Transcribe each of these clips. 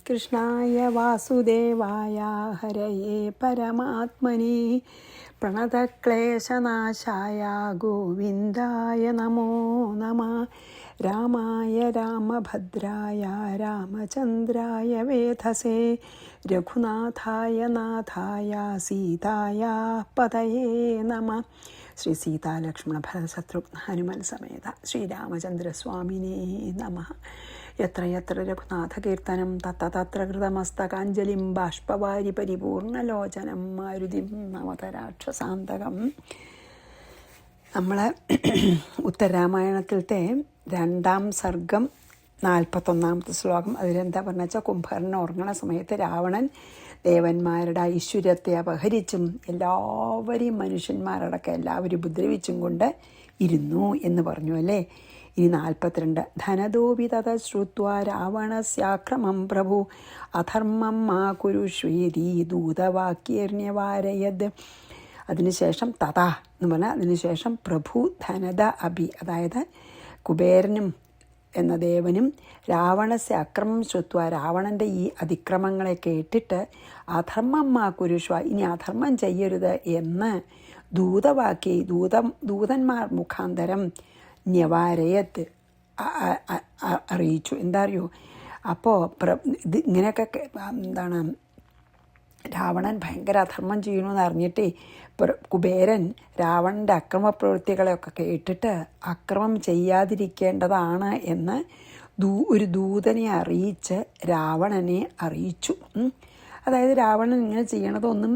കൃഷ്ണായ വാസുദേവായ ഹരയേ പരമാത്മനി പ്രണതക്ലേശനാശായ ഗോവിന്ദായ നമോ നമഃ. രാമായ രാമഭദ്രായ രാമചന്ദ്രായ വേധസേ രഘുനാഥായ നാഥായ സീതായ പതയേ നമഃ. ശ്രീ സീതാലക്ഷ്മണ ഭരതശത്രുഘ്ന ഹനുമൽ സമേത ശ്രീരാമചന്ദ്രസ്വാമിനേ നമഃ. യത്ര യത്ര രഘുനാഥകീർത്തനം തത്ര തത്ര കൃതമസ്തകാഞ്ജലിം ബാഷ്പവാരി പരിപൂർണലോചനം മാരുതിം നമത രാക്ഷസാന്തകം. നമ്മൾ ഉത്തരരാമായണത്തിലത്തെ 2-ാം സർഗം 41-ാമത്തെ ശ്ലോകം. അതിലെന്താ പറഞ്ഞ വെച്ചാൽ, കുംഭകർണൻ ഉറങ്ങണ സമയത്ത് രാവണൻ ദേവന്മാരുടെ ഐശ്വര്യത്തെ അപഹരിച്ചും എല്ലാവരെയും മനുഷ്യന്മാരടക്കം എല്ലാവരും ഉപദ്രവിച്ചും കൊണ്ട് ഇരുന്നു എന്ന് പറഞ്ഞു അല്ലേ. ഇനി 42. ധനദോപി തത ശ്രുത്വാ രാവണസ്യാക്രമം പ്രഭു അധർമ്മം മാ കുരുഷ്വേദി ദൂതവാക്യർണ്യവാരയത്. അതിനുശേഷം തഥാ എന്ന് പറഞ്ഞാൽ അതിനുശേഷം പ്രഭു ധനദ അഭി, അതായത് കുബേരനും എന്ന ദേവനും രാവണസ്യ അക്രമം ശ്രുത്വ, രാവണൻ്റെ ഈ അതിക്രമങ്ങളെ കേട്ടിട്ട് അധർമ്മം മാ കുരുഷ്വ, ഇനി അധർമ്മം ചെയ്യരുത് എന്ന് ദൂതന്മാർ മുഖാന്തരം ന്യവാരയത്ത് അറിയിച്ചു. എന്താ അറിയോ, അപ്പോൾ ഇത് ഇങ്ങനെയൊക്കെ എന്താണ്, രാവണൻ ഭയങ്കര അധർമ്മം ചെയ്യണമെന്ന് അറിഞ്ഞിട്ടേ കുബേരൻ രാവണൻ്റെ അക്രമ പ്രവൃത്തികളെയൊക്കെ കേട്ടിട്ട് അക്രമം ചെയ്യാതിരിക്കേണ്ടതാണ് എന്ന് ഒരു ദൂതനെ അറിയിച്ച് രാവണനെ അറിയിച്ചു. അതായത് രാവണൻ ഇങ്ങനെ ചെയ്യണതൊന്നും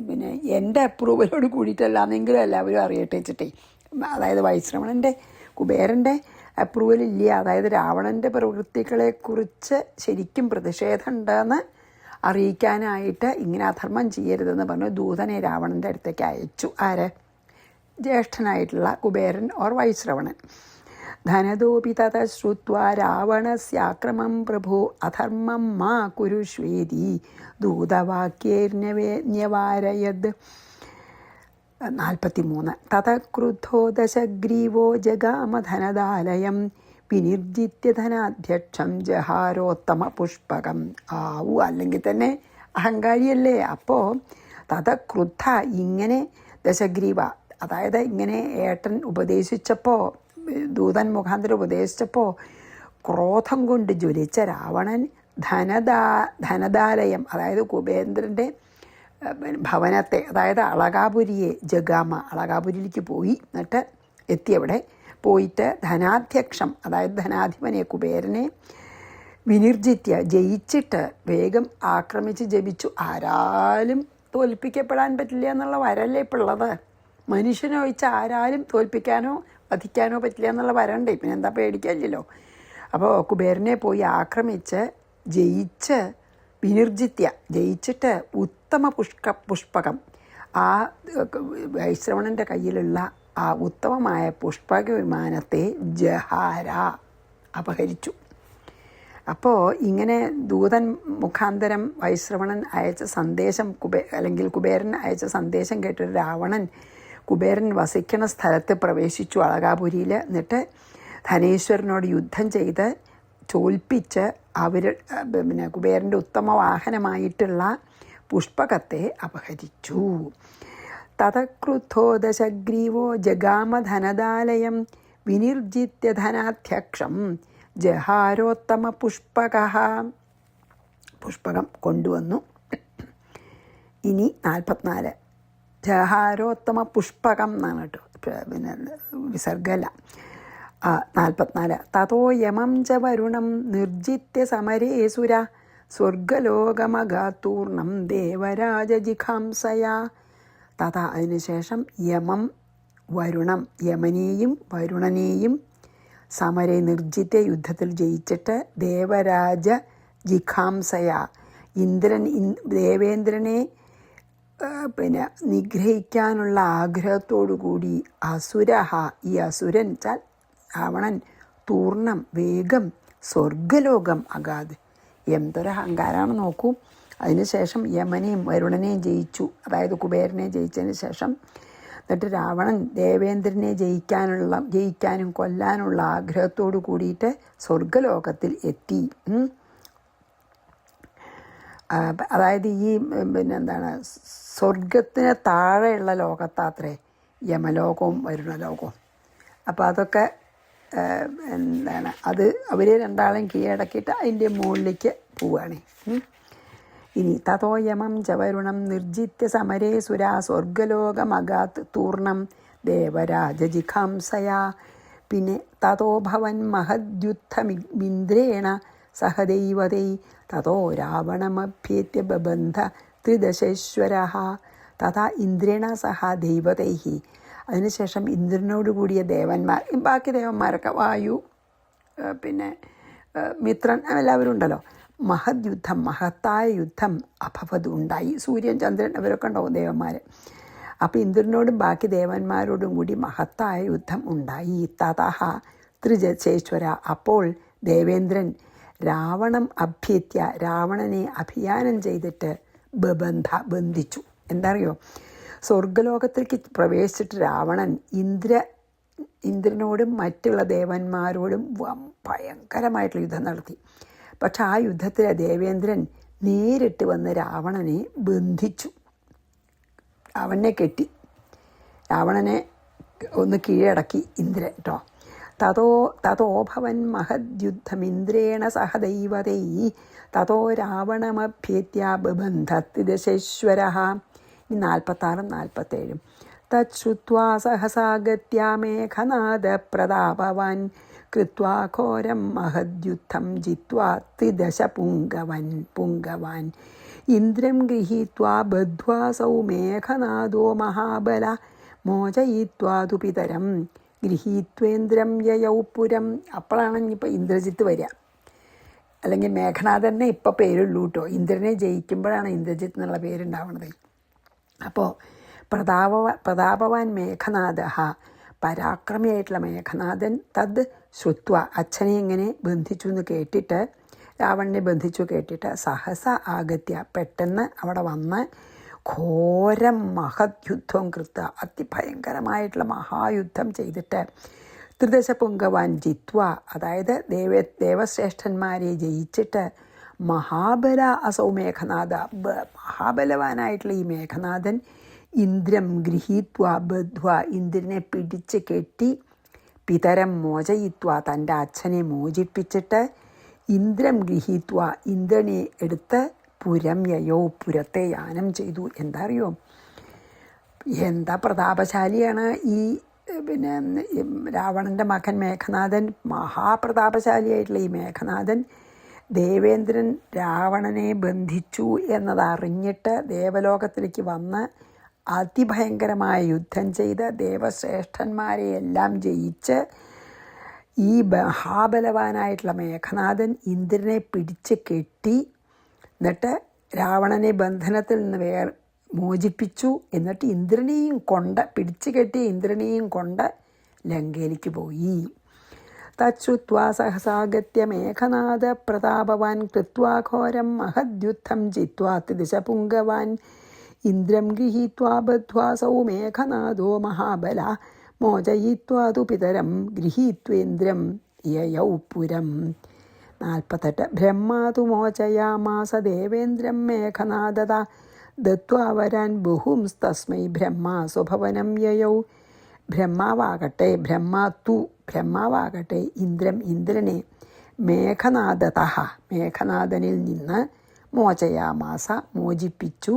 പിന്നെ എൻ്റെ അപ്രൂവലോട് കൂടിയിട്ടല്ലാന്നെങ്കിലും എല്ലാവരും അറിയട്ടെ വെച്ചിട്ടേ, അതായത് വൈശ്രവണൻ്റെ കുബേരൻ്റെ അപ്രൂവൽ ഇല്ല, അതായത് രാവണൻ്റെ പ്രവൃത്തികളെക്കുറിച്ച് ശരിക്കും പ്രതിഷേധമുണ്ടെന്ന് അറിയിക്കാനായിട്ട് ഇങ്ങനെ അധർമ്മം ചെയ്യരുതെന്ന് പറഞ്ഞു ദൂതനെ രാവണൻ്റെ അടുത്തേക്ക് അയച്ചു. ആര്? ജ്യേഷ്ഠനായിട്ടുള്ള കുബേരൻ ഓർ വൈശ്രവണൻ. ധനദോപി തത ശ്രുത്വാ രാവണസ്യാക്രമം പ്രഭു അധർമ്മം മാ കുരുഷ്വേദി ദൂതവാക്യേർന്യവാരയത്. 43. തത ക്രുദ്ധോ ദശഗ്രീവോ ജഗാമധനദാലയം വിനിർജിത്യ ധനാധ്യക്ഷം ജഹാരോത്തമ പുഷ്പകം. ആവു, അല്ലെങ്കിൽ തന്നെ അഹങ്കാരിയല്ലേ. അപ്പോൾ തത ക്രുദ്ധ, ഇങ്ങനെ ദശഗ്രീവ, അതായത് ഇങ്ങനെ ഏട്ടൻ ഉപദേശിച്ചപ്പോൾ, ദൂതൻ മുഖാന്തരം ഉപദേശിച്ചപ്പോൾ ക്രോധം കൊണ്ട് ജ്വലിച്ച രാവണൻ ധനദാലയം, അതായത് കുബേന്ദ്രൻ്റെ ഭവനത്തെ, അതായത് അളകാപുരിയെ, അളകാപുരിയിലേക്ക് പോയി. എന്നിട്ട് എത്തിയവിടെ പോയിട്ട് ധനാധ്യക്ഷം, അതായത് ധനാധിപനെ കുബേരനെ വിനിർജിത്യ, ജയിച്ചിട്ട് വേഗം ആക്രമിച്ച് ജപിച്ചു. ആരാലും തോൽപ്പിക്കപ്പെടാൻ പറ്റില്ല എന്നുള്ള വരല്ലേ ഇപ്പോൾ ഉള്ളത്. മനുഷ്യനെ ഒഴിച്ച് ആരാലും തോൽപ്പിക്കാനോ വധിക്കാനോ പറ്റില്ല എന്നുള്ള വരണ്ടേ, പിന്നെ എന്താ പേടിക്കാനില്ലല്ലോ. അപ്പോൾ കുബേരനെ പോയി ആക്രമിച്ച് ജയിച്ച് വിനിർജിത്യ, ജയിച്ചിട്ട് ഉത്തമ പുഷ്പകം, ആ വൈശ്രവണൻ്റെ കയ്യിലുള്ള ആ ഉത്തമമായ പുഷ്പക വിമാനത്തെ ജഹാര, അപഹരിച്ചു. അപ്പോൾ ഇങ്ങനെ ദൂതൻ മുഖാന്തരം വൈശ്രവണൻ അയച്ച സന്ദേശം അല്ലെങ്കിൽ കുബേരൻ അയച്ച സന്ദേശം കേട്ടൊരു രാവണൻ കുബേരൻ വസിക്കുന്ന സ്ഥലത്ത് പ്രവേശിച്ചു, അളകാപുരിയിൽ. എന്നിട്ട് ധനേശ്വരനോട് യുദ്ധം ചെയ്ത് തോൽപ്പിച്ച് പിന്നെ കുബേരൻ്റെ ഉത്തമ വാഹനമായിട്ടുള്ള പുഷ്പകത്തെ അപഹരിച്ചു. തതക്രുദ്ധോ ദശഗ്രീവോ ജഗാമധനദാലയം വിനിർജിത്യ ധനാധ്യക്ഷം ജഹാരോത്തമ പുഷ്പകം കൊണ്ടുവന്നു. ഇനി 44. ജഹാരോത്തമ പുഷ്പകം എന്നാണ് കേട്ടോ, പിന്നെ വിസർഗല. 44. തതോ യമം ച വരുണം നിർജിത്യ സമരേസുര സ്വർഗലോകമഗാത്തൂർണം ദേവരാജജിഖാംസയാ. തഥ, അതിനുശേഷം യമം വരുണം, യമനെയും വരുണനെയും സമരെ നിർജിത്യ, യുദ്ധത്തിൽ ജയിച്ചിട്ട് ദേവരാജ ജിഖാംസയ, ദേവേന്ദ്രനെ പിന്നെ നിഗ്രഹിക്കാനുള്ള ആഗ്രഹത്തോടു കൂടി അസുരഹ, ഈ അസുരൻ ചാൽ രാവണൻ, തൂർണം വേഗം സ്വർഗലോകം അഗാത്. എന്തൊരഹങ്കാരമാണ് നോക്കൂ. അതിനുശേഷം യമനെയും വരുണനെയും ജയിച്ചു, അതായത് കുബേരനെ ജയിച്ചതിന് ശേഷം. എന്നിട്ട് രാവണൻ ദേവേന്ദ്രനെ ജയിക്കാനും കൊല്ലാനുള്ള ആഗ്രഹത്തോടു കൂടിയിട്ട് സ്വർഗലോകത്തിൽ എത്തി. അതായത് ഈ പിന്നെന്താണ് സ്വർഗത്തിന് താഴെയുള്ള ലോകത്താത്രേ യമലോകവും വരുണലോകവും. അപ്പോൾ അതൊക്കെ എന്താണ് അത് അവർ രണ്ടാളെയും കീഴടക്കിയിട്ട് അതിൻ്റെ മുകളിലേക്ക് പോവുകയാണ്. ഇനി തതോ യമം ച വരുണം നിർജിത്യ സമരേ സുരാ സ്വർഗലോകമഗാത് തൂർണം ദേവരാജജിഖാംസയാ. പിന്നെ തതോ ഭവൻ മഹദ്യുദ്ധമിന്ദ്രേണ സഹദൈവതൈ തതോ രാവണമഭ്യേത്യ ബബന്ധ ത്രിദശേശ്വര തഥാ ഇന്ദ്രേണ സഹ ദൈവതൈ. അതിനുശേഷം ഇന്ദ്രനോട് കൂടിയ ദേവന്മാർ, ബാക്കി ദേവന്മാരൊക്കെ വായു, പിന്നെ മിത്രൻ, എല്ലാവരും ഉണ്ടല്ലോ. മഹദ്യുദ്ധം, മഹത്തായ യുദ്ധം അഭവത് ഉണ്ടായി. സൂര്യൻ, ചന്ദ്രൻ അവരൊക്കെ ഉണ്ടാവും ദേവന്മാർ. അപ്പോൾ ഇന്ദ്രനോടും ബാക്കി ദേവന്മാരോടും കൂടി മഹത്തായ യുദ്ധം ഉണ്ടായി. തതഹ ത്രിജശേശ്വര. അപ്പോൾ ദേവേന്ദ്രൻ രാവണം അഭ്യത്യ, രാവണനെ അഭിയാനം ചെയ്തിട്ട് ബന്ധിച്ചു. എന്താ അറിയോ, സ്വർഗലോകത്തേക്ക് പ്രവേശിച്ചിട്ട് രാവണൻ ഇന്ദ്രനോടും മറ്റുള്ള ദേവന്മാരോടും ഭയങ്കരമായിട്ടുള്ള യുദ്ധം നടത്തി. പക്ഷെ ആ യുദ്ധത്തിൽ ദേവേന്ദ്രൻ നേരിട്ട് വന്ന് രാവണനെ ബന്ധിച്ചു, രാവണനെ കെട്ടി, രാവണനെ ഒന്ന് കീഴടക്കി ഇന്ദ്രൻ കേട്ടോ. തതോ ഭവൻ മഹദ്യുദ്ധമിന്ദ്രേണ സഹദൈവതൈ തതോ രാവണമഭ്യേത്യ ബബന്ധത്തിദശേശ്വര. 46 47. തച്ഛ്രുത്വാ സഹസാഗത്യാ മേഘനാദ പ്രതാപവാൻ കൃത്വാ ഘോരം മഹദ്യുദ്ധം ജിത്വാ ത്രിദശ പുങ്കവാൻ ഇന്ദ്രം ഗൃഹീത്വാ ബദ്ധ്വാസൗ മേഘനാദോ മഹാബല മോചയിത്വാതു പിതരം ഗൃഹീത്വേന്ദ്രം യയൗ പുരം. അപ്പോഴാണ് ഇനിയിപ്പോൾ ഇന്ദ്രജിത്ത് വരിക, അല്ലെങ്കിൽ മേഘനാഥനെ ഇപ്പോൾ പേരുള്ളൂ കേട്ടോ. ഇന്ദ്രനെ ജയിക്കുമ്പോഴാണ് ഇന്ദ്രജിത്ത് എന്നുള്ള പേരുണ്ടാവുന്നത്. അപ്പോൾ പ്രതാപവാൻ മേഘനാഥ, പരാക്രമിയായിട്ടുള്ള മേഘനാഥൻ തത് ശ്രുത്വ, അച്ഛനെ ഇങ്ങനെ ബന്ധിച്ചു എന്ന് കേട്ടിട്ട്, രാവണനെ ബന്ധിച്ചു കേട്ടിട്ട് സഹസ ആഗത്യ, പെട്ടെന്ന് അവിടെ വന്ന് ഘോരം മഹദ്യുദ്ധം കൃത്ത, അതിഭയങ്കരമായിട്ടുള്ള മഹായുദ്ധം ചെയ്തിട്ട് ത്രിദശ പുങ്കവാൻ ജിത്വ, അതായത് ദേവശ്രേഷ്ഠന്മാരെ ജയിച്ചിട്ട് മഹാബല അസൗ മേഘനാഥ, മഹാബലവാനായിട്ടുള്ള ഈ മേഘനാഥൻ ഇന്ദ്രം ഗൃഹീത്വ ബദ്ധ്വ, ഇന്ദ്രനെ പിടിച്ച് കെട്ടി, പിതരം മോചയിത്വ, തൻ്റെ അച്ഛനെ മോചിപ്പിച്ചിട്ട്, ഇന്ദ്രം ഗൃഹീത്വ, ഇന്ദ്രനെ എടുത്ത് പുരം യയോ, പുരത്തെ യാനം ചെയ്തു. എന്താ അറിയോ, എന്താ പ്രതാപശാലിയാണ് ഈ പിന്നെ രാവണൻ്റെ മകൻ മേഘനാഥൻ. മഹാപ്രതാപശാലിയായിട്ടുള്ള ഈ മേഘനാഥൻ ദേവേന്ദ്രൻ രാവണനെ ബന്ധിച്ചു എന്നതറിഞ്ഞിട്ട് ദേവലോകത്തിലേക്ക് വന്ന് അതിഭയങ്കരമായ യുദ്ധം ചെയ്ത് ദേവശ്രേഷ്ഠന്മാരെയെല്ലാം ജയിച്ച് ഈ മഹാബലവാനായിട്ടുള്ള മേഘനാഥൻ ഇന്ദ്രനെ പിടിച്ച് കെട്ടി, എന്നിട്ട് രാവണനെ ബന്ധനത്തിൽ നിന്ന് മോചിപ്പിച്ചു. എന്നിട്ട് ഇന്ദ്രനെയും പിടിച്ചു കെട്ടിയ ഇന്ദ്രനെയും കൊണ്ട് ലങ്കയിലേക്ക് പോയി. തച്ഛ്രുത്വാ സഹസാഗത്യ മേഘനാഥ പ്രതാപവാൻ കൃത്വാ ഘോരം മഹദ്യുദ്ധം ജിത്വാ ത്രിദിശ പുങ്കവാൻ ഇന്ദ്രം ഗൃഹീത്വാ ബദ്ധ്വാസൗ മേഘനാഥോ മഹാബല മോചയിത്വാതു പിതരം ഗൃഹീത്വേന്ദ്രം യയൗ പുരം. 48. ബ്രഹ്മാതു മോചയാമാസ ദേവേന്ദ്രം മേഘനാദത ദത്വാ വരാൻ ബഹുംസ്തസ്മൈ ബ്രഹ്മാ സ്വഭവനം യയൗ. ബ്രഹ്മാവാകട്ടെ ഇന്ദ്രനെ മേഘനാദത, മേഘനാഥനിൽ നിന്ന് മോചയാമാസ, മോചിപ്പിച്ചു,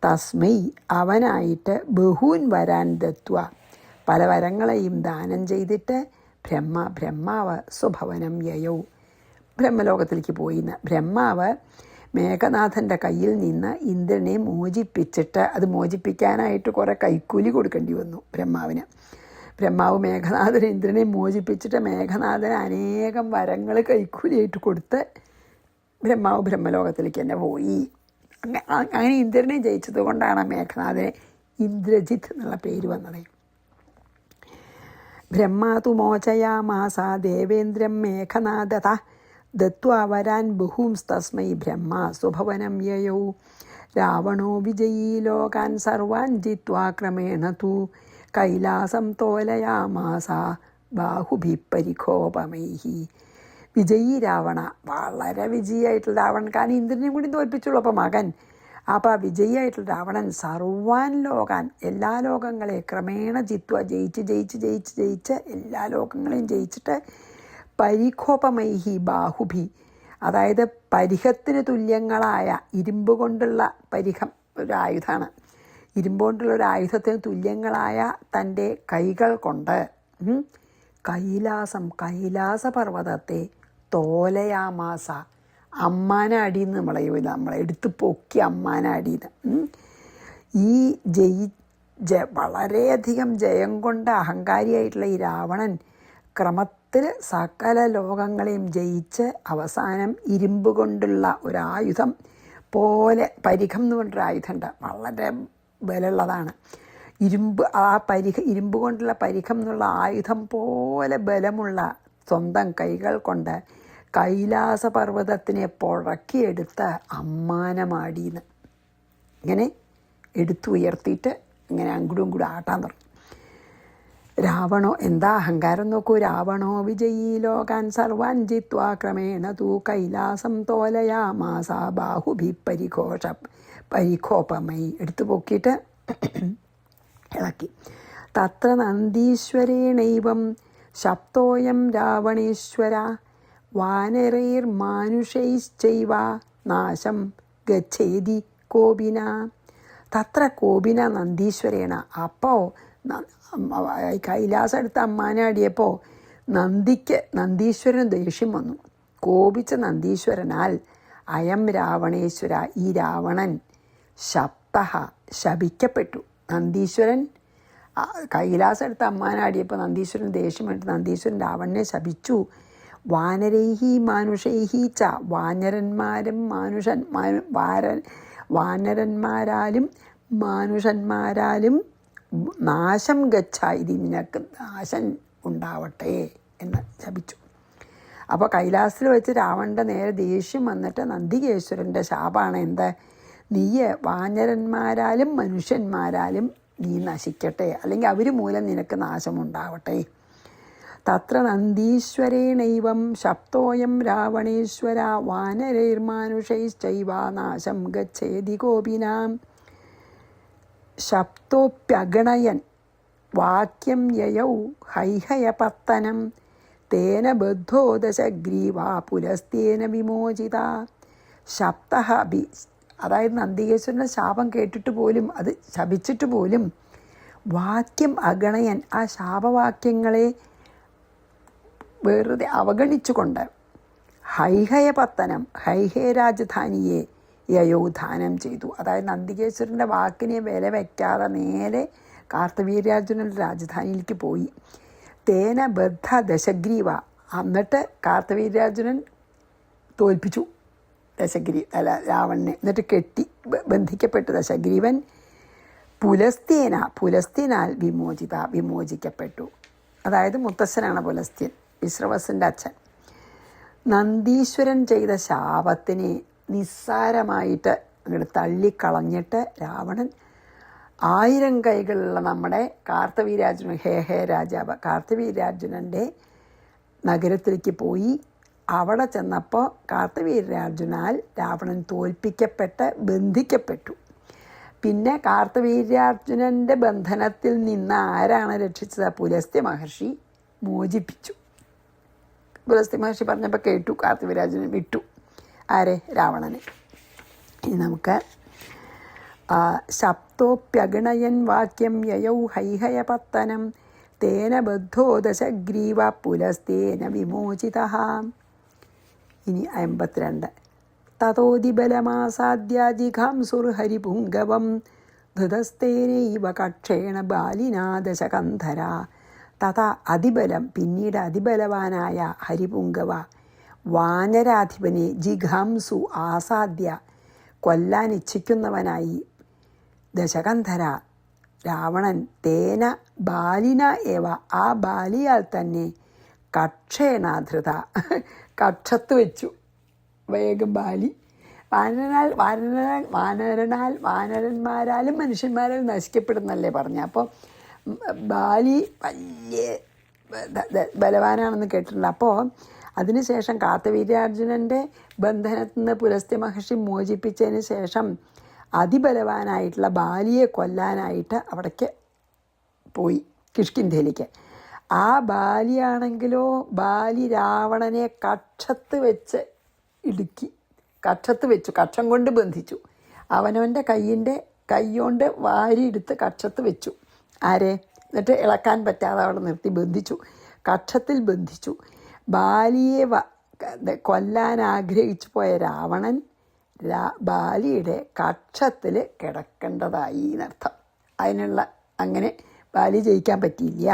തസ്മൈ, അവനായിട്ട്, ബഹൂൻ വരാൻ ദത്വ, പല വരങ്ങളെയും ദാനം ചെയ്തിട്ട്, ബ്രഹ്മാവ് സ്വഭവനം യയൗ, ബ്രഹ്മലോകത്തിലേക്ക് പോയിന്ന്. ബ്രഹ്മാവ് മേഘനാഥൻ്റെ കയ്യിൽ നിന്ന് ഇന്ദ്രനെ മോചിപ്പിച്ചിട്ട്, അത് മോചിപ്പിക്കാനായിട്ട് കുറേ കൈക്കൂലി കൊടുക്കേണ്ടി വന്നു ബ്രഹ്മാവിന്. ബ്രഹ്മാവ് മേഘനാഥൻ ഇന്ദ്രനെ മോചിപ്പിച്ചിട്ട് മേഘനാഥന് അനേകം വരങ്ങൾ കൈക്കൂലിയായിട്ട് കൊടുത്ത് ബ്രഹ്മാവ് ബ്രഹ്മലോകത്തിലേക്ക് തന്നെ പോയി. അങ്ങനെ ഇന്ദ്രനെ ജയിച്ചത് കൊണ്ടാണ് മേഘനാഥന് ഇന്ദ്രജിത്ത് എന്നുള്ള പേര് വന്നത്. ബ്രഹ്മാതു മോചയാമാസ ദേവേന്ദ്രം മേഘനാദത ദത്വാ വരാൻ ബഹൂംസ്തസ്മൈ ബ്രഹ്മാ സ്വഭവനം യയൗ. രാവണോ വിജയീ ലോകാൻ സർവാൻ ജിത്വാ ക്രമേണ തു കൈലാസം തോലയാമാസ ബാഹുഭിഃ പരിഖോപമൈഃ. വിജയി രാവണ, വളരെ വിജയിയായിട്ടുള്ള രാവണൻ, കാരണം ഇന്ദ്രനെയും കൂടി തോൽപ്പിച്ചുള്ളൂ അപ്പോൾ മകൻ. അപ്പോൾ ആ വിജയിയായിട്ടുള്ള രാവണൻ സർവാൻ ലോകാൻ, എല്ലാ ലോകങ്ങളെ ക്രമേണ ജിത്വ, ജയിച്ച് എല്ലാ ലോകങ്ങളെയും ജയിച്ചിട്ട് പരിഖോപമൈഹി ബാഹുഭി, അതായത് പരിഹത്തിന് തുല്യങ്ങളായ ഇരുമ്പ് കൊണ്ടുള്ള പരിഹം ഒരു ആയുധമാണ്, ഇരുമ്പ് കൊണ്ടുള്ള ഒരു ആയുധത്തിന് തുല്യങ്ങളായ തൻ്റെ കൈകൾ കൊണ്ട് കൈലാസപർവ്വതത്തെ തോലയാമാസ, അമ്മാനാടിന്ന് നമ്മളെ എടുത്ത് പൊക്കി അമ്മാനാടിന്ന്. ഈ വളരെയധികം ജയം കൊണ്ട് അഹങ്കാരിയായിട്ടുള്ള ഈ രാവണൻ ക്രമത്തിൽ സകല ലോകങ്ങളെയും ജയിച്ച് അവസാനം ഇരുമ്പ് കൊണ്ടുള്ള ഒരായുധം പോലെ, പരിഖം എന്ന് പറഞ്ഞൊരു ആയുധമുണ്ട്, വളരെ ബലമുള്ളതാണ്. ഇരുമ്പ് കൊണ്ടുള്ള പരിഖം എന്നുള്ള ആയുധം പോലെ ബലമുള്ള സ്വന്തം കൈകൾ കൊണ്ട് കൈലാസപർവ്വതത്തിനെ പുഴക്കിയെടുത്ത് അമ്മാനമാടിയെന്ന്. ഇങ്ങനെ എടുത്തുയർത്തിയിട്ട് ഇങ്ങനെ അങ്ങോട്ടും കൂടെ ആട്ടാൻ തുടങ്ങി. രാവണോ, എന്താ അഹങ്കാരം നോക്കൂ. രാവണോ വിജയീ ലോകാൻ സർവാൻ ജിത്വാ ക്രമേണ തൂ കൈലാസം തോലയാമാസ ബാഹുഭി പരിഖോപമൈ, എടുത്തു പൊക്കിയിട്ട് ഇളക്കി. തത്ര നന്ദീശ്വരേണൈവം ശബ്ദോയം രാവണേശ്വര വാനരൈർമാനുഷൈശ്ചൈവ നാശം ഗച്ഛേതി കോപിന. തത്ര കോപിന നന്ദീശ്വരേണ. അപ്പോൾ കൈലാസം എടുത്ത് അമ്മാനാടിയപ്പോൾ നന്ദീശ്വരന് ദേഷ്യം വന്നു. കോപിച്ച നന്ദീശ്വരനാൽ അയം രാവണേശ്വര, ഈ രാവണൻ ശപിക്കപ്പെട്ടു. നന്ദീശ്വരൻ കൈലാസം എടുത്ത് അമ്മാനാടിയപ്പോൾ നന്ദീശ്വരൻ ദേഷ്യം വന്നിട്ട് നന്ദീശ്വരൻ രാവണനെ ശപിച്ചു. വാനരൈഹി മാനുഷൈഹി ച, വാനരന്മാരാലും മാനുഷന്മാരാലും നാശം ഗച്ഛായി, നിനക്ക് നാശം ഉണ്ടാവട്ടെ എന്ന് ശപിച്ചു. അപ്പോൾ കൈലാസത്തിൽ വെച്ച് രാവണൻ്റെ നേരെ ദേഷ്യം വന്നിട്ട് നന്ദികേശ്വരൻ്റെ ശാപാണ് എന്ത്, നീ വാനരന്മാരാലും മനുഷ്യന്മാരാലും നീ നശിക്കട്ടെ, അല്ലെങ്കിൽ അവർ മൂലം നിനക്ക് നാശമുണ്ടാവട്ടെ. തത്ര നന്ദീശ്വരേണൈവം ശബ്ദോയം രാവണേശ്വര വാനരൈർമാനുഷൈശ്ചൈവ നാശം ഗച്ഛേതി കോപിനാം. ശബ്ദോപ്യഗണയൻ വാക്യം യയൗ ഹൈഹയപത്തനം തേന ബദ്ധോ ദശഗ്രീവാ പുലസ്തേന വിമോചിത. ശബ്ദ, അതായത് നന്ദികേശ്വരൻ്റെ ശാപം കേട്ടിട്ട് പോലും, അത് ശപിച്ചിട്ട് പോലും വാക്യം അഗണയൻ, ആ ശാപവാക്യങ്ങളെ വെറുതെ അവഗണിച്ചുകൊണ്ട് ഹൈഹയപത്തനം, ഹൈഹയ രാജധാനിയെ യയോ ദാനം ചെയ്തു. അതായത് നന്ദികേശ്വരൻ്റെ വാക്കിനെ വില വയ്ക്കാതെ നേരെ കാർത്തവീര്യാർജുനൻ്റെ രാജധാനിയിലേക്ക് പോയി. തേന ബദ്ധ ദശഗ്രീവ, എന്നിട്ട് കാർത്തവീര്യാർജുനൻ തോൽപ്പിച്ചു രാവണനെ, എന്നിട്ട് കെട്ടി ബന്ധിക്കപ്പെട്ടു ദശഗ്രീവൻ. പുലസ്ത്യനാൽ വിമോചിക്കപ്പെട്ടു. അതായത് മുത്തശ്ശനാണ് പുലസ്ത്യൻ, വിശ്രവസിൻ്റെ അച്ഛൻ. നന്ദീശ്വരൻ ചെയ്ത ശാപത്തിനെ നിസ്സാരമായിട്ട് അങ്ങോട്ട് തള്ളിക്കളഞ്ഞിട്ട് രാവണൻ 1000 കൈകളുള്ള നമ്മുടെ കാർത്തവീര്യാർജുനൻ, ഹേ രാജാവ് കാർത്തവീര്യാർജുനൻ്റെ നഗരത്തിലേക്ക് പോയി. അവിടെ ചെന്നപ്പോൾ കാർത്തവീര്യാർജുനാൽ രാവണൻ തോൽപ്പിക്കപ്പെട്ട് ബന്ധിക്കപ്പെട്ടു. പിന്നെ കാർത്തവീര്യാർജുനൻ്റെ ബന്ധനത്തിൽ നിന്ന് ആരാണ് രക്ഷിച്ചത്? പുലസ്ത്യ മഹർഷി മോചിപ്പിച്ചു. പുലസ്ത്യ മഹർഷി പറഞ്ഞപ്പോൾ കേട്ടു, കാർത്തവീര്യാർജുനൻ വിട്ടു. ആരെ? രാവണനെ. ഇനി നമുക്ക് ശബ്ദോപ്യഗണയൻ വാക്യം യയൗ ഹൈഹയപത്തനം തേന ബദ്ധോ ദശഗ്രീവ പുലസ്തേന വിമോചിതഃ. ഇനി 52. തതോദിബലമാസാദ്യ ജിഘാംസുർഹരിപുങ്കവം ധൃതസ്തേനൈവ കക്ഷേണ ബാലിനാ ദശകന്ധര. തഥ അതിബലം, പിന്നീട് അതിബലവാനായ ഹരിപുങ്കവ വാനരാധിപനെ ജിഘാംസു ആസാദ്യ കൊല്ലാൻ ഇച്ഛിക്കുന്നവനായി ദശകന്ധര രാവണൻ തേന ബാലിന ഏവ, ആ ബാലിയാൽ തന്നെ കക്ഷേണാധൃത, കക്ഷത്ത് വെച്ചു. വേഗം ബാലി വാനരന്മാരാലും മനുഷ്യന്മാരാലും നശിക്കപ്പെടുന്നല്ലേ പറഞ്ഞ. അപ്പോൾ ബാലി വലിയ ബലവാനാണെന്ന് കേട്ടിട്ടുണ്ട്. അപ്പോൾ അതിനുശേഷം കാർത്തവീര്യാർജുനൻ്റെ ബന്ധനത്തിൽ നിന്ന് പുലസ്ത്യ മഹർഷി മോചിപ്പിച്ചതിന് ശേഷം അതിബലവാനായിട്ടുള്ള ബാലിയെ കൊല്ലാനായിട്ട് അവിടേക്ക് പോയി, കിഷ്കിന്ധയിലേക്ക്. ആ ബാലിയാണെങ്കിലോ ബാലി രാവണനെ കക്ഷത്ത് വെച്ച് ഇടുക്കി, കക്ഷത്ത് വെച്ചു, കക്ഷം കൊണ്ട് ബന്ധിച്ചു. അവനവൻ്റെ കൈകൊണ്ട് വാരിയെടുത്ത് കക്ഷത്ത് വെച്ചു. ആരെ? എന്നിട്ട് ഇളക്കാൻ പറ്റാതെ അവിടെ നിർത്തി ബന്ധിച്ചു, കക്ഷത്തിൽ ബന്ധിച്ചു. ബാലിയെ കൊല്ലാൻ ആഗ്രഹിച്ചു പോയ രാവണൻ ബാലിയുടെ കക്ഷത്തിൽ കിടക്കേണ്ടതായി എന്നർത്ഥം. അതിനുള്ള അങ്ങനെ ബാലി ജയിക്കാൻ പറ്റിയില്ല.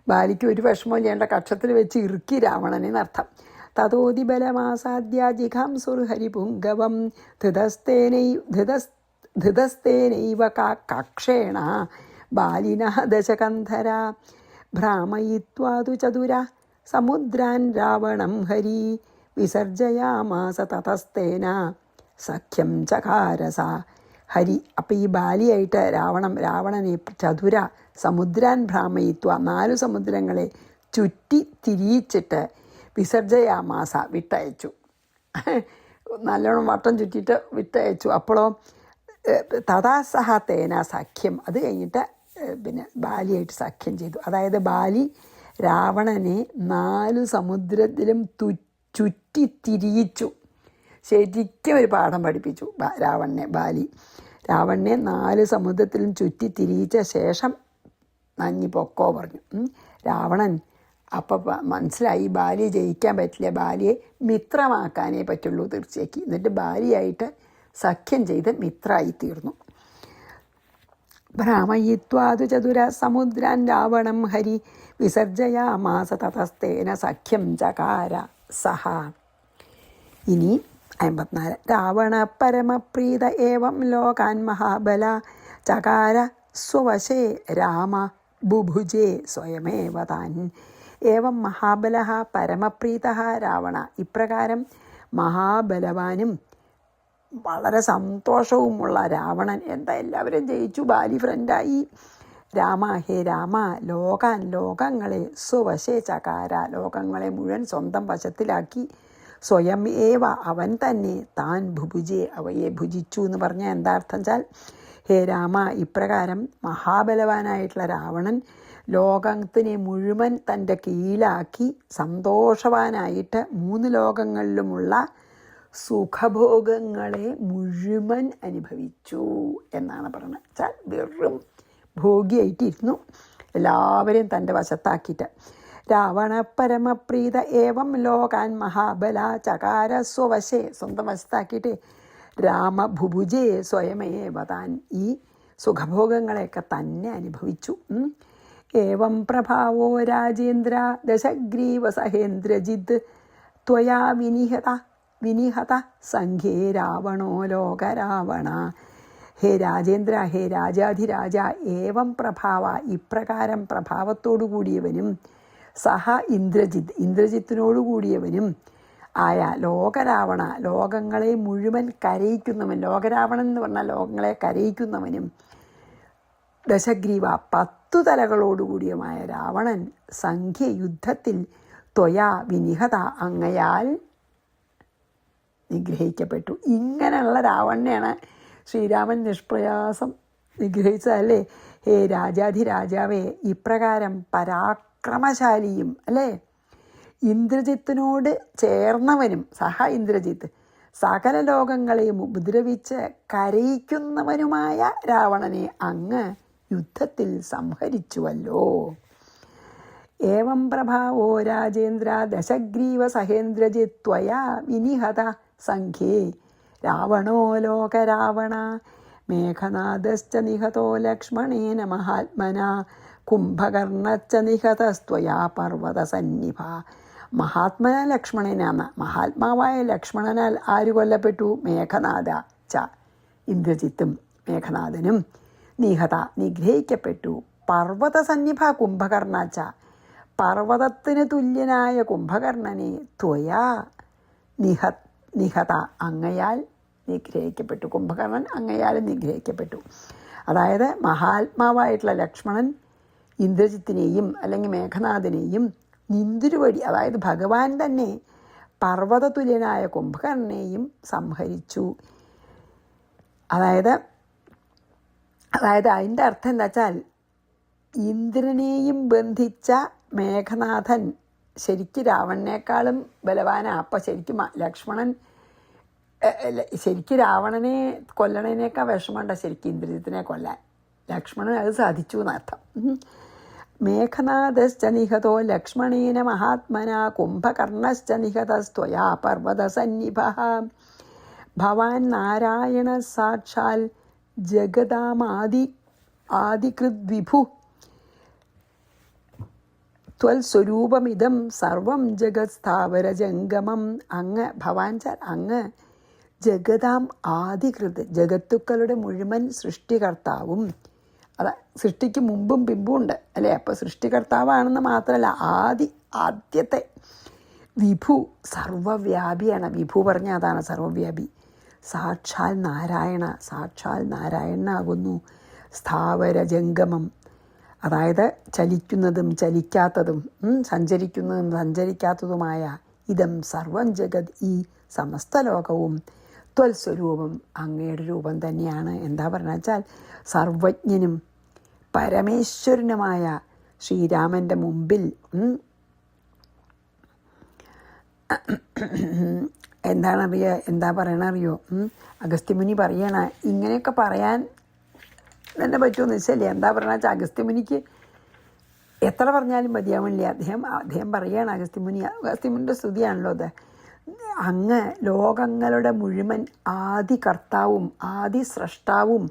ബാലിക്ക് ഒരു വിഷമവും ചെയ്യേണ്ട, കക്ഷത്തിൽ വെച്ച് ഇറുക്കി രാവണനെ എന്നർത്ഥം. തതോതി ബലമാസാദ്യ ജിഘാംസുർഹരിപുങ്കവം ധൃതസ്തേനൈവ കക്ഷേണ ബാലിന ദശകന്ധര ഭ്രാമയിത്വാതു ചതുര സമുദ്രാൻ രാവണം ഹരി വിസർജയാമാസ തതസ്തേന സഖ്യം ചകാരസ. ഹരി അപ്പം ഈ ബാലിയായിട്ട് രാവണനെ ചതുര സമുദ്രാൻ ഭ്രാമയിത്വ 4 സമുദ്രങ്ങളെ ചുറ്റി തിരിയിച്ചിട്ട് വിസർജയാമാസ വിട്ടയച്ചു. നല്ലോണം വട്ടം ചുറ്റിയിട്ട് വിട്ടയച്ചു. അപ്പോഴോ തഥാസഹ തേന സഖ്യം, അത് കഴിഞ്ഞിട്ട് പിന്നെ ബാലിയായിട്ട് സഖ്യം ചെയ്തു. അതായത് ബാലി രാവണനെ 4 സമുദ്രത്തിലും ചുറ്റി തിരിയിച്ചു. ശരിക്കും ഒരു പാഠം പഠിപ്പിച്ചു രാവണനെ 4 സമുദ്രത്തിലും ചുറ്റി തിരിയിച്ച ശേഷം നഞ്ഞി പൊക്കോ പറഞ്ഞു. രാവണൻ അപ്പം മനസ്സിലായി ബാലിയെ ജയിക്കാൻ പറ്റില്ല, ബാലിയെ മിത്രമാക്കാനേ പറ്റുള്ളൂ തീർച്ചയാക്കി. എന്നിട്ട് ബാലിയായിട്ട് സഖ്യം ചെയ്ത് മിത്രമായി തീർന്നു. ഭ്രാമയിത്വാതു ചതുര സമുദ്രാൻ രാവണം ഹരി വിസർജയാമാസ തതസ്തേന സഖ്യം ചകാര സഹ. ഇനി 54. രാവണ പരമപ്രീത ഏവം ലോകാൻ മഹാബല ചകാര സ്വവശേ രാമ ബുഭുജേ സ്വയമേവ താൻ. ഏവം മഹാബല പരമപ്രീത രാവണ, ഇപ്രകാരം മഹാബലവാനും വളരെ സന്തോഷവുമുള്ള രാവണൻ എന്താ എല്ലാവരും ജയിച്ചു, ബാലി ഫ്രണ്ടായി. രാമ, ഹേ രാമ, ലോകങ്ങളെ സ്വവശേ ചകാര, ലോകങ്ങളെ മുഴുവൻ സ്വന്തം വശത്തിലാക്കി. സ്വയം ഏവ, അവൻ തന്നെ, താൻ ഭുഭുജെ, അവയെ ഭുജിച്ചു എന്ന് പറഞ്ഞാൽ എന്താ അർത്ഥം വെച്ചാൽ, ഹേ രാമ, ഇപ്രകാരം മഹാബലവാനായിട്ടുള്ള രാവണൻ ലോകത്തിനെ മുഴുവൻ തൻ്റെ കീഴിലാക്കി സന്തോഷവാനായിട്ട് 3 ലോകങ്ങളിലുമുള്ള സുഖഭോഗങ്ങളെ മുഴുവൻ അനുഭവിച്ചു എന്നാണ് പറയുന്നത്. വെച്ചാൽ വെറും ഭോഗിയായിട്ടിരുന്നു, എല്ലാവരെയും തൻ്റെ വശത്താക്കിയിട്ട്. രാവണ പരമപ്രീത ഏവം ലോകാൻ മഹാബല ചകാര സ്വവശേ, സ്വന്തം വശത്താക്കിയിട്ട് രാമ ഭുഭുജേ സ്വയമേവ താൻ, ഈ സുഖഭോഗങ്ങളെയൊക്കെ തന്നെ അനുഭവിച്ചു. ഏവം പ്രഭാവോ രാജേന്ദ്ര ദശഗ്രീവ സഹേന്ദ്രജിത് ത്വയാ വിനിഹത സംഘേ രാവണോ ലോകരാവണ. ഹേ രാജേന്ദ്ര, ഹേ രാജാധിരാജ, ഏവം പ്രഭാവ, ഇപ്രകാരം പ്രഭാവത്തോടു കൂടിയവനും, സഹ ഇന്ദ്രജിത്തിനോടുകൂടിയവനും ആയ ലോകരാവണ, ലോകങ്ങളെ മുഴുവൻ കരയിക്കുന്നവൻ, ലോകരാവണൻ എന്ന് പറഞ്ഞാൽ ലോകങ്ങളെ കരയിക്കുന്നവനും, ദശഗ്രീവ 10 തലകളോടുകൂടിയുമായ രാവണൻ സംഖ്യ യുദ്ധത്തിൽ ത്വയാ വിനിഹത, അങ്ങയാൽ നിഗ്രഹിക്കപ്പെട്ടു. ഇങ്ങനെയുള്ള രാവണനെയാണ് ശ്രീരാമൻ നിഷ്പ്രയാസം നിഗ്രഹിച്ചതല്ലേ. ഹേ രാജാധിരാജാവേ, ഇപ്രകാരം പരാക്രമശാലിയും അല്ലേ, ഇന്ദ്രജിത്തിനോട് ചേർന്നവനും, സഹ ഇന്ദ്രജിത്ത്, സകല ലോകങ്ങളെയും ഉപദ്രവിച്ച് കരയിക്കുന്നവനുമായ രാവണനെ അങ്ങ് യുദ്ധത്തിൽ സംഹരിച്ചുവല്ലോ. ഏവം പ്രഭാവോ രാജേന്ദ്ര ദശഗ്രീവ സഹേന്ദ്രജിത് ത്വയാ വിനിഹത സംഖ്യേ രാവണോ ലോകരാവണ മേഘനാദശ്ച നിഹതോ ലക്ഷ്മണേന മഹാത്മന കുംഭകർണശ്ച നിഹതസ്ത്വയാ പർവ്വതസന്നിഭ. മഹാത്മന ലക്ഷ്മണനാണ്, മഹാത്മാവായ ലക്ഷ്മണനാൽ ആര് കൊല്ലപ്പെട്ടു? മേഘനാഥ ച, ഇന്ദ്രജിത്തും മേഘനാഥനും നിഗ്രഹിക്കപ്പെട്ടു. പർവ്വതസന്നിഭ കുംഭകർണ ച, പർവ്വതത്തിന് തുല്യനായ കുംഭകർണനെ ത്വയാ നിഹത, അങ്ങയാൽ നിഗ്രഹിക്കപ്പെട്ടു. കുംഭകർണൻ അങ്ങയാലും നിഗ്രഹിക്കപ്പെട്ടു. അതായത് മഹാത്മാവായിട്ടുള്ള ലക്ഷ്മണൻ ഇന്ദ്രജിത്തിനെയും അല്ലെങ്കിൽ മേഘനാഥനെയും നിന്തുരുവടി, അതായത് ഭഗവാൻ തന്നെ പർവ്വതതുല്യനായ കുംഭകർണനെയും സംഹരിച്ചു. അതായത് അതിൻ്റെ അർത്ഥം എന്താ വെച്ചാൽ, ഇന്ദ്രനെയും ബന്ധിച്ച മേഘനാഥൻ ശരിക്കും രാവണനേക്കാളും ബലവാനാണ്. അപ്പം ശരിക്കും ലക്ഷ്മണൻ ശരിക്കും രാവണനെ കൊല്ലണേനേക്കാൾ വിഷമമുണ്ട ശരിക്കും ഇന്ദ്രജിത്തിനെ കൊല്ലാൻ. ലക്ഷ്മണൻ അത് സാധിച്ചു എന്നർത്ഥം. മേഘനാഥശ്ച നിഹതോ ലക്ഷ്മണേന മഹാത്മന കുംഭകർണശ്ച നിഹതസ്ത്വയാ പർവ്വതസന്നിഭഃ ഭവാൻ നാരായണ സാക്ഷാൽ ജഗദാമാദികൃദ്വിഭു ത്വൽസ്വരൂപമിദം സർവം ജഗത് സ്ഥാവരജംഗമം. അങ്ങ് ഭവാൻ ചാൽ അങ്ങ് ജഗതാം ആദികൃത്, ജഗത്തുക്കളുടെ മുഴുവൻ സൃഷ്ടികർത്താവും. അതാ സൃഷ്ടിക്ക് മുമ്പും പിമ്പും ഉണ്ട് അല്ലേ. അപ്പോൾ സൃഷ്ടികർത്താവാണെന്ന് മാത്രമല്ല, ആദ്യത്തെ വിഭു, സർവവ്യാപിയാണ്. വിഭു പറഞ്ഞാൽ അതാണ് സർവവ്യാപി. സാക്ഷാൽ നാരായണനാകുന്നു. സ്ഥാവരജംഗമം, അതായത് ചലിക്കുന്നതും ചലിക്കാത്തതും സഞ്ചരിക്കുന്നതും സഞ്ചരിക്കാത്തതുമായ ഇതം സർവം ജഗത്, ഈ സമസ്ത ലോകവും ത്വൽസ്വരൂപം, അങ്ങയുടെ രൂപം തന്നെയാണ്. എന്താ പറയുക വെച്ചാൽ, സർവജ്ഞനും പരമേശ്വരനുമായ ശ്രീരാമൻ്റെ മുമ്പിൽ എന്താ പറയണറിയോ, അഗസ്ത്യമുനി പറയണ, ഇങ്ങനെയൊക്കെ പറയാൻ തന്നെ പറ്റുമെന്ന് വെച്ചല്ലേ. എന്താ പറയണ വെച്ചാൽ, അഗസ്ത്യമുനിക്ക് എത്ര പറഞ്ഞാലും മതിയാവില്ല. അദ്ദേഹം പറയാണ്, അഗസ്ത്യമുനിയുടെ സ്തുതിയാണല്ലോ അത്. അങ്ങ് ലോകങ്ങളുടെ മുഴുവൻ ആദി കർത്താവും ആദി സ്രഷ്ടാവും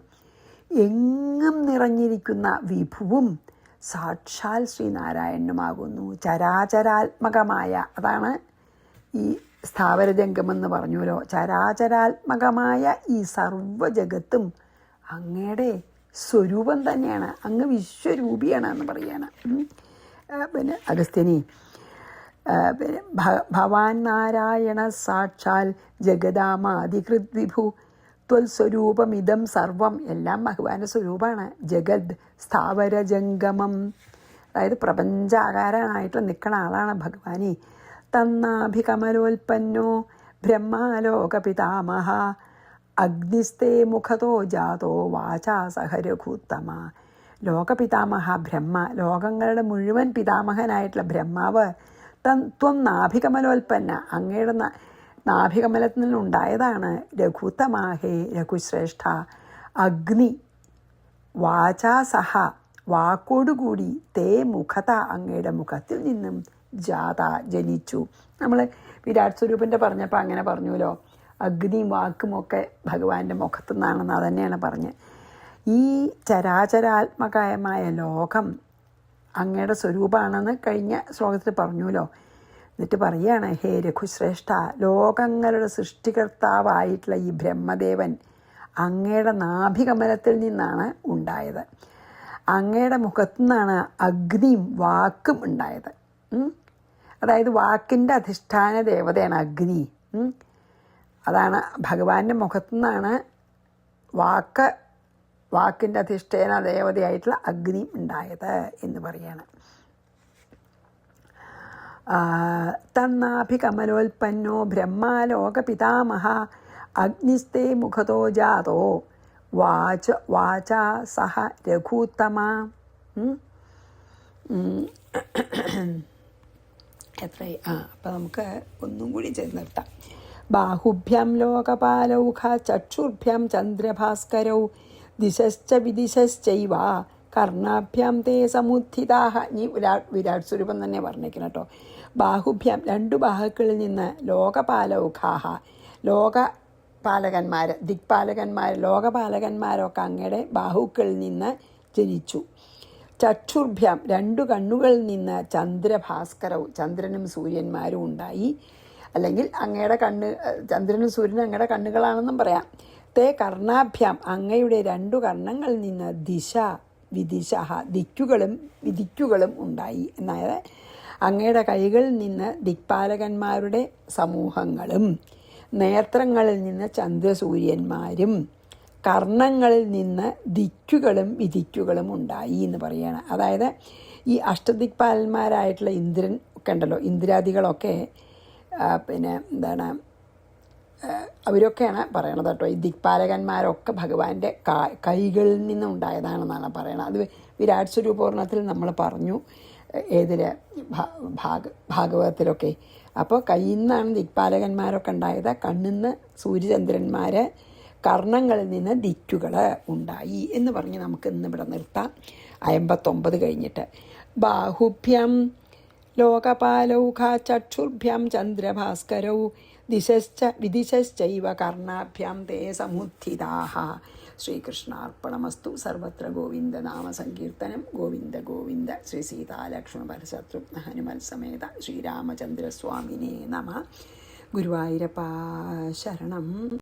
എങ്ങും നിറഞ്ഞിരിക്കുന്ന വിഭുവും സാക്ഷാൽ ശ്രീനാരായണനുമാകുന്നു. ചരാചരാത്മകമായ, അതാണ് ഈ സ്ഥാവരജംഗമെന്ന് പറഞ്ഞുവല്ലോ, ചരാചരാത്മകമായ ഈ സർവ്വജഗത്തും അങ്ങയുടെ സ്വരൂപം തന്നെയാണ്. അങ്ങ് വിശ്വരൂപിയാണ് എന്ന് പറയാണ്. പിന്നെ അഗസ്ത്യനി ഭവാൻ നാരായണ സാക്ഷാൽ ജഗദാമാദികൃത് വിഭു ത്വൽസ്വരൂപമിദം സർവം, എല്ലാം ഭഗവാന്റെ സ്വരൂപമാണ്. ജഗത് സ്ഥാവരജംഗമം, അതായത് പ്രപഞ്ചാകാരനായിട്ട് നിൽക്കുന്ന ആളാണ് ഭഗവാനെ. തന്നാഭികമലോൽപ്പന്നോ ബ്രഹ്മാലോകപിതാമഹ അഗ്നിസ്തേ മുഖതോ ജാതോ വാചാ സഹ രഘുത്തമ. ലോകപിതാമഹ ബ്രഹ്മ, ലോകങ്ങളുടെ മുഴുവൻ പിതാമഹനായിട്ടുള്ള ബ്രഹ്മാവ്. ത്വം നാഭികമലോൽപ്പന്ന, അങ്ങയുടെ നാഭികമലത്തിൽ നിന്നുണ്ടായതാണ്. രഘുത്തമാഹേ രഘുശ്രേഷ്ഠ. അഗ്നി വാചാ സഹ, വാക്കോടുകൂടി, തേ മുഖത, അങ്ങയുടെ മുഖത്തിൽ നിന്നും ജാത, ജനിച്ചു. നമ്മൾ വിരാട് സ്വരൂപൻ്റെ പറഞ്ഞപ്പോൾ അങ്ങനെ പറഞ്ഞുല്ലോ, അഗ്നിയും വാക്കുമൊക്കെ ഭഗവാന്റെ മുഖത്തു നിന്നാണെന്ന് അതന്നെയാണ് പറഞ്ഞത്. ഈ ചരാചരാത്മകമായ ലോകം അങ്ങയുടെ സ്വരൂപമാണെന്ന് കഴിഞ്ഞ ശ്ലോകത്തിൽ പറഞ്ഞുല്ലോ. എന്നിട്ട് പറയുകയാണ്, ഹേ രഘുശ്രേഷ്ഠ, ലോകങ്ങളുടെ സൃഷ്ടികർത്താവായിട്ടുള്ള ഈ ബ്രഹ്മദേവൻ അങ്ങയുടെ നാഭികമലത്തിൽ നിന്നാണ് ഉണ്ടായത്. അങ്ങയുടെ മുഖത്തു നിന്നാണ് അഗ്നിയും വാക്കും ഉണ്ടായത്. അതായത് വാക്കിൻ്റെ അധിഷ്ഠാന ദേവതയാണ് അഗ്നി. അതാണ് ഭഗവാന്റെ മുഖത്തു നിന്നാണ് വാക്കിൻ്റെ അധിഷ്ഠാന ദേവതയായിട്ടുള്ള അഗ്നി ഉണ്ടായത് എന്ന് പറയാണ്. തന്നാഭികമലോൽപ്പന്നോ ബ്രഹ്മാലോകപിതാമഹ അഗ്നിസ്തേ മുഖതോ ജാതോ വാചാ സഹ രഘുത്തമ. എത്രയായി? അപ്പം നമുക്ക് ഒന്നും കൂടി ചെയ്ത് നിർത്താം. ബാഹുഭ്യം ലോകപാലൗഘ ചക്ഷുർഭ്യം ചന്ദ്രഭാസ്കരൗ ദിശശ്ച വിദിശശ്ചൈവ കർണാഭ്യാം തേ സമുദ്ധിതാഹ. ഇനി വിരാട് സ്വരൂപം തന്നെ പറഞ്ഞേക്കണം കേട്ടോ. ബാഹുഭ്യാം, രണ്ടു ബാഹുക്കളിൽ നിന്ന് ലോകപാലൗഘാഹ, ലോകപാലകന്മാർ, ദിക്പാലകന്മാർ, ലോകപാലകന്മാരൊക്കെ അങ്ങയുടെ ബാഹുക്കളിൽ നിന്ന് ജനിച്ചു. ചക്ഷുർഭ്യാം, രണ്ടു കണ്ണുകളിൽ നിന്ന് ചന്ദ്രഭാസ്കരവും, ചന്ദ്രനും സൂര്യന്മാരും ഉണ്ടായി. അല്ലെങ്കിൽ അങ്ങയുടെ ചന്ദ്രനും സൂര്യനും അങ്ങയുടെ കണ്ണുകളാണെന്നും പറയാം. തേ കർണാഭ്യാം, അങ്ങയുടെ രണ്ടു കർണങ്ങളിൽ നിന്ന് ദിശ വിദിശ, ദിക്കുകളും വിധിക്കുകളും ഉണ്ടായി. എന്നായത് അങ്ങയുടെ കൈകളിൽ നിന്ന് ദിക്പാലകന്മാരുടെ സമൂഹങ്ങളും നേത്രങ്ങളിൽ നിന്ന് ചന്ദ്രസൂര്യന്മാരും കർണങ്ങളിൽ നിന്ന് ദിക്കുകളും വിധിക്കുകളും ഉണ്ടായി എന്ന് പറയുകയാണ്. അതായത് ഈ അഷ്ടദിക്പാലന്മാരായിട്ടുള്ള ഇന്ദ്രൻ, ഒക്കെ ഉണ്ടല്ലോ, ഇന്ദ്രാദികളൊക്കെ പിന്നെ എന്താണ് അവരൊക്കെയാണ് പറയണത് കേട്ടോ. ഈ ദിക്പാലകന്മാരൊക്കെ ഭഗവാന്റെ കൈകളിൽ നിന്നുണ്ടായതാണെന്നാണ് പറയണത്. അത് വിരാട് സ്വരൂപൂർണത്തിൽ നമ്മൾ പറഞ്ഞു, ഏതിൽ ഭാഗവതത്തിലൊക്കെ. അപ്പോൾ കയ്യിൽ നിന്നാണ് ദിക്പാലകന്മാരൊക്കെ ഉണ്ടായത്. കണ്ണിൽ നിന്ന് സൂര്യചന്ദ്രന്മാർ, കർണങ്ങളിൽ നിന്ന് ദിക്കുകൾ ഉണ്ടായി എന്ന് പറഞ്ഞ് നമുക്ക് ഇന്നിവിടെ നിർത്താം. 59 കഴിഞ്ഞിട്ട് ബാഹുഭ്യം ലോകപാലൗഘ ചക്ഷുർഭ്യം ചന്ദ്രഭാസ്കരൗ വിദിശശ്ചൈവ കർണാഭ്യാം തേ സമുദ്ധിതാഃ. ശ്രീകൃഷ്ണാർപ്പണമസ്തു. സർവത്ര ഗോവിന്ദനാമസങ്കീർത്തനം. ഗോവിന്ദ ഗോവിന്ദ. ശ്രീ സീതാലക്ഷ്മണ ഹനുമൽ സമേത ശ്രീരാമചന്ദ്രസ്വാമിനേ നമഃ. ഗുരുവായൂരപ്പാ ശരണം.